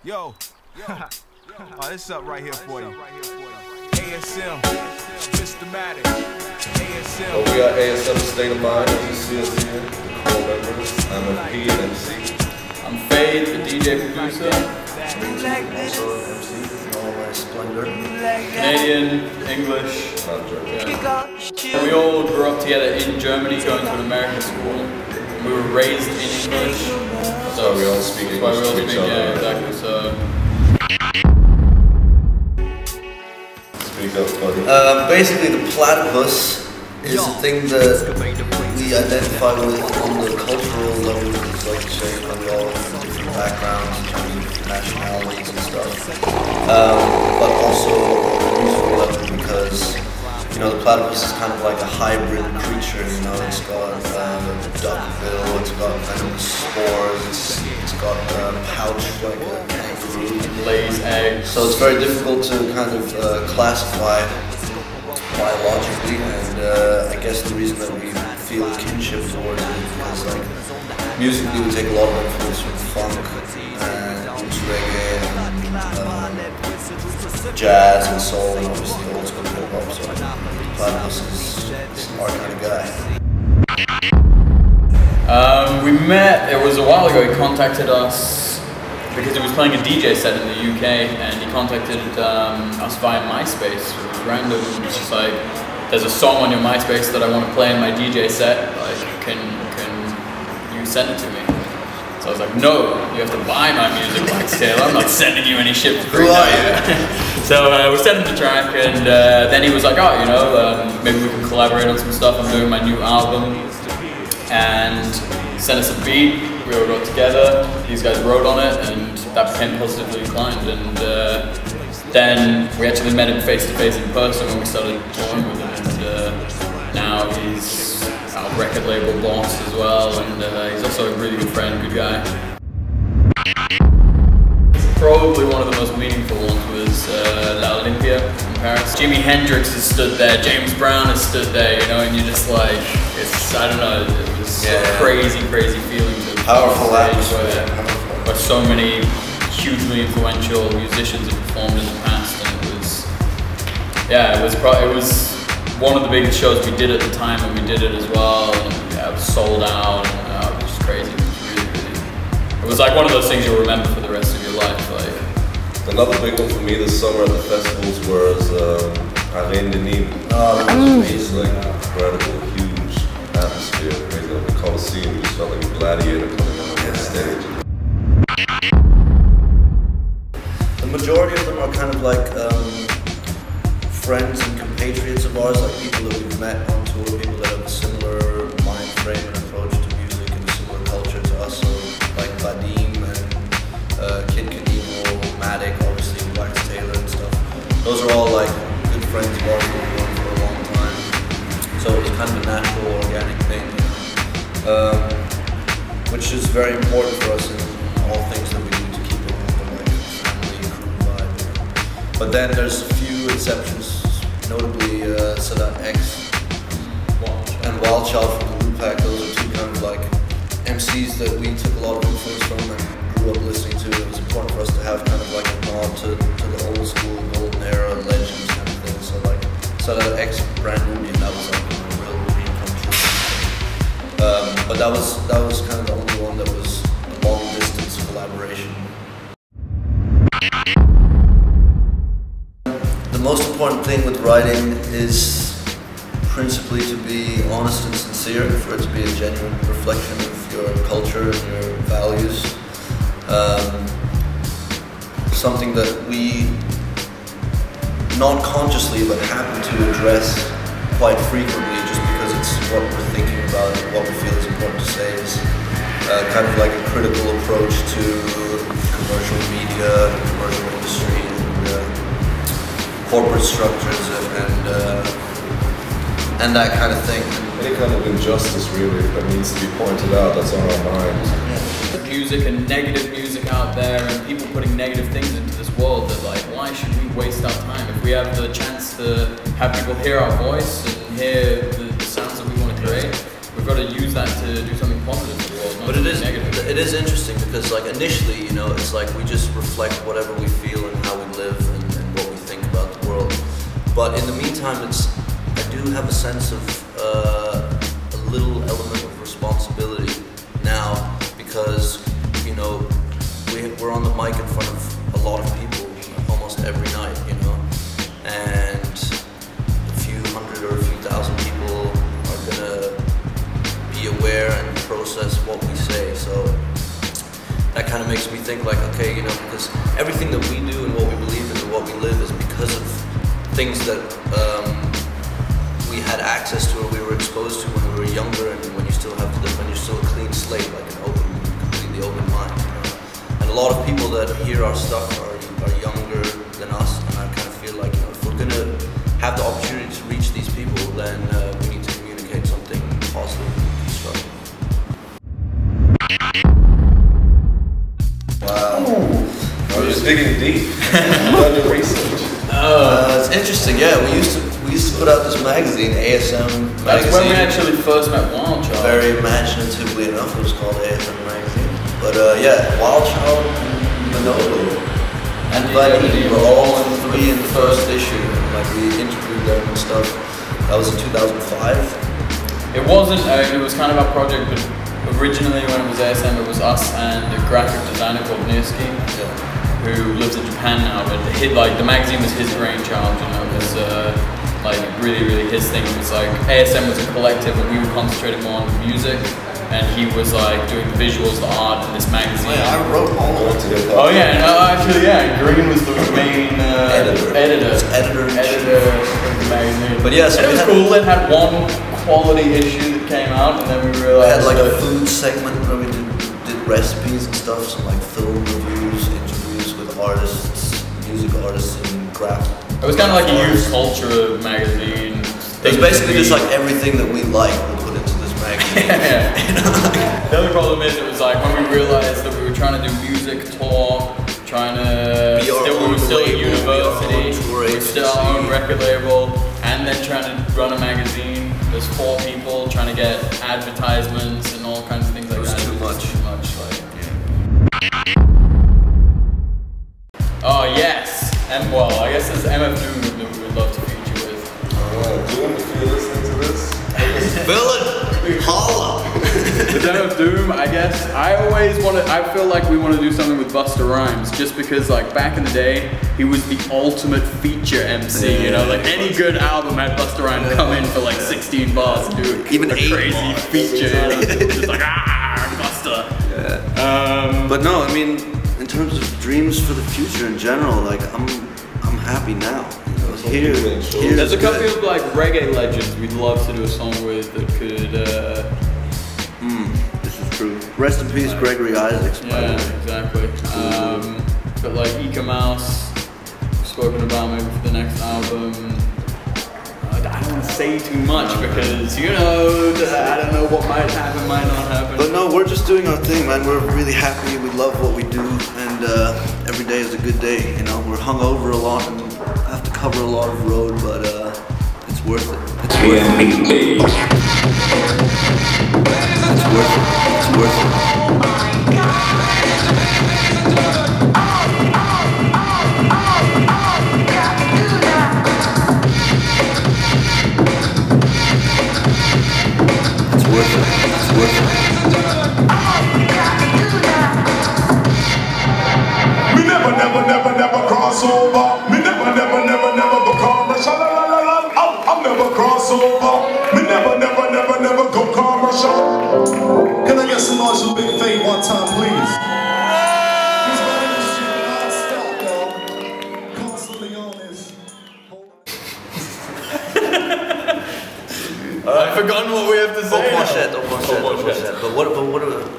Yo. Oh, this is up right here for you. ASM, systematic. ASM. Well, we are ASM State of Mind, as you see us here, the core members. I'm a P and MC. I'm Fade, the DJ producer. Also MC in all my splendor. Canadian, English. Not German. Yeah. We all grew up together in Germany, going to an American school. We were raised in English. So we all speak English to each other. Yeah, exactly. So. Speak up, buddy. Basically, the platypus is a thing that we identify with on the cultural level, because, like you say, we all have different backgrounds in terms of nationalities and stuff. But also on the musical level, because you know, the platypus is kind of like a hybrid creature. You know, it's got duckbill, it's got venomous spores, it's got a pouch like a kangaroo. Lays eggs. So it's very difficult to kind of classify biologically, and I guess the reason that we feel kinship towards it is because, like, musically we take a lot of influence from funk and reggae and jazz and soul, and obviously old school hip hop. So Platypus is our kind of guy. We met, it was a while ago. He contacted us because he was playing a DJ set in the UK, and he contacted us via MySpace. It was random. It was just like, there's a song on your MySpace that I want to play in my DJ set. Like, can you send it to me? So I was like, no, you have to buy my music, Max Taylor. I'm not sending you any shit for free. So we sent him the track, and then he was like, oh, you know, maybe we can collaborate on some stuff. I'm doing my new album, and sent us a beat. We all got together. These guys wrote on it, and that became Positively Inclined. And then we actually met him face to face in person when we started touring with him. And now he's our record label boss as well, and he's also a really good friend, good guy. Probably one of the most meaningful ones was La Olympia in Paris. Jimi Hendrix has stood there, James Brown has stood there, you know, and you're just like, it's, I don't know, it was a crazy feeling to Powerful atmosphere. Where so many hugely influential musicians have performed in the past, and it was, yeah, it was one of the biggest shows we did at the time, and we did it as well, and yeah, it was sold out, and it was crazy. It was really, it was like one of those things you'll remember for the rest of your life. Like, another big one for me this summer at the festivals was Arène de Nîmes. Oh, that was It's like incredible, huge atmosphere, crazy. Like the Coliseum, you just felt like a gladiator coming on the stage. The majority of them are kind of like friends and compatriots of ours, like people that we've met on tour, people that have a similar mind frame and approach to music and a similar culture to us. So like Vadim and Kid Kanemo, Matic, obviously Wax Taylor and stuff. Those are all like good friends of ours that we've known for a long time. So it was kind of a natural, organic thing, which is very important for us in all things that we do to keep it with the like family crew vibe. But then there's a few exceptions, notably Sadat X and Wild Child from the Lupac. Those are two kind of like MCs that we took a lot of influence from and grew up listening to. It was important for us to have kind of like a nod to the old school, golden era, legends kind of thing. So like Sadat X, Brand Nubian, that was like a real dream come true. But that was kind of the only one that was a long distance collaboration. The most important thing with writing is principally to be honest and sincere, for it to be a genuine reflection of your culture and your values. Something that we, not consciously, but happen to address quite frequently, just because it's what we're thinking about and what we feel is important to say, is kind of like a critical approach to commercial media, the commercial industry, and corporate structures, and that kind of thing. Any kind of injustice really that needs to be pointed out, that's on our minds. Music and negative music out there, and people putting negative things into this world, that like, why should we waste our time if we have the chance to have people hear our voice and hear the sounds that we want to create? we've got to use that to do something positive for the world, not But it is negative. it is interesting because like initially, you know, it's like we just reflect whatever we feel and how we live and what we think about the world. But in the meantime, I do have a sense of a little element of responsibility now because, you know, we're on the mic in front of a lot of people almost every night, you know, and a few hundred or a few thousand people are gonna be aware and process what we say. So that kind of makes me think like, okay, you know, because everything that we do and what we believe in and what we live is because of things that we had access to or we were exposed to when we were younger and when you're still a clean slate, like an completely open mind. You know? And a lot of people that hear our stuff are younger than us, and I kind of feel like, you know, if we're gonna have the opportunity to reach these people, then we need to communicate something positive and constructive. Wow. Oh, you're digging deep. You've done your research. It's interesting. Yeah, we used to put out this magazine, ASM magazine. That's when we actually first met Wild Child. Very imaginatively enough, it was called ASM magazine. But yeah, Wild Child, Manolo, and Buddy were all in the first issue. Like we interviewed them and stuff. That was in 2005. It wasn't. It was kind of our project, but originally when it was ASM, it was us and a graphic designer called Nirski, who lives in Japan now. But the magazine was his brainchild. You know, it was like really his thing. It was like ASM was a collective, and we were concentrating more on the music. And he was like doing the visuals, the art, in this magazine. Yeah, I wrote all of it. Oh yeah, no, actually, yeah. Green was the main editor of the magazine. But yeah, so it was cool. It had one quality issue that came out, and then we We realized had like a food segment where we did recipes and stuff, some like film reviews, interviews with artists, music artists, and craft. It was kind of like a youth culture magazine. It was basically just like everything that we like we put into this magazine. Yeah. The only problem is it was like when we realized that we were trying to do music tour, trying to we were still at university, we were still our own record label, and then trying to run a magazine. There's 4 people trying to get advertisements and all kinds of things like that. It was too much. Oh yes, and well, I guess there's MF Doom that we would love to feature with. Doom, if you're listening to this. Villain! Holla! With MF Doom, I guess, I feel like we want to do something with Busta Rhymes, just because like back in the day, he was the ultimate feature MC, you know, like any good album had Busta Rhymes come in for like 16 bars and do even a crazy feature, you know, just like, Busta. Yeah. But no, I mean, in terms of dreams for the future in general, like I'm happy now. You know, there's a couple of like reggae legends we'd love to do a song with that could. This is true. Rest in peace, Gregory Isaacs. Yeah, exactly. But like Ika Mouse, spoken about maybe for the next album. I don't want to say too much because, you know, I don't know what might happen, might not happen. But no, we're just doing our thing, man. We're really happy. We love what we do, and every day is a good day. You know, we're hungover a lot and have to cover a lot of road, but it's worth it. It's worth it. It's worth it. It's worth it. Me never cross over. Me never go commercial. I'll never cross over. Me never go commercial. Can I get some noise for Big Fate one time, please? He's running this shit non-stop, dog. Constantly on this. I've forgotten what we have to say. Don't Ponchettes.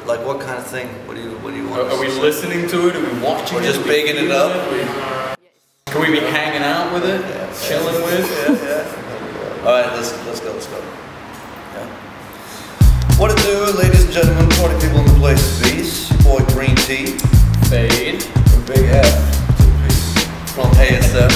But what kind of thing? What do you want? Are we listening to it? Are we watching it? We're just baking it up. Can we be hanging out with it? Chilling with? Yeah. Alright, let's go. Yeah. What it do, ladies and gentlemen, party people in the place to be. It's your boy Green Tea. Fade. From Big F to P. From ASM.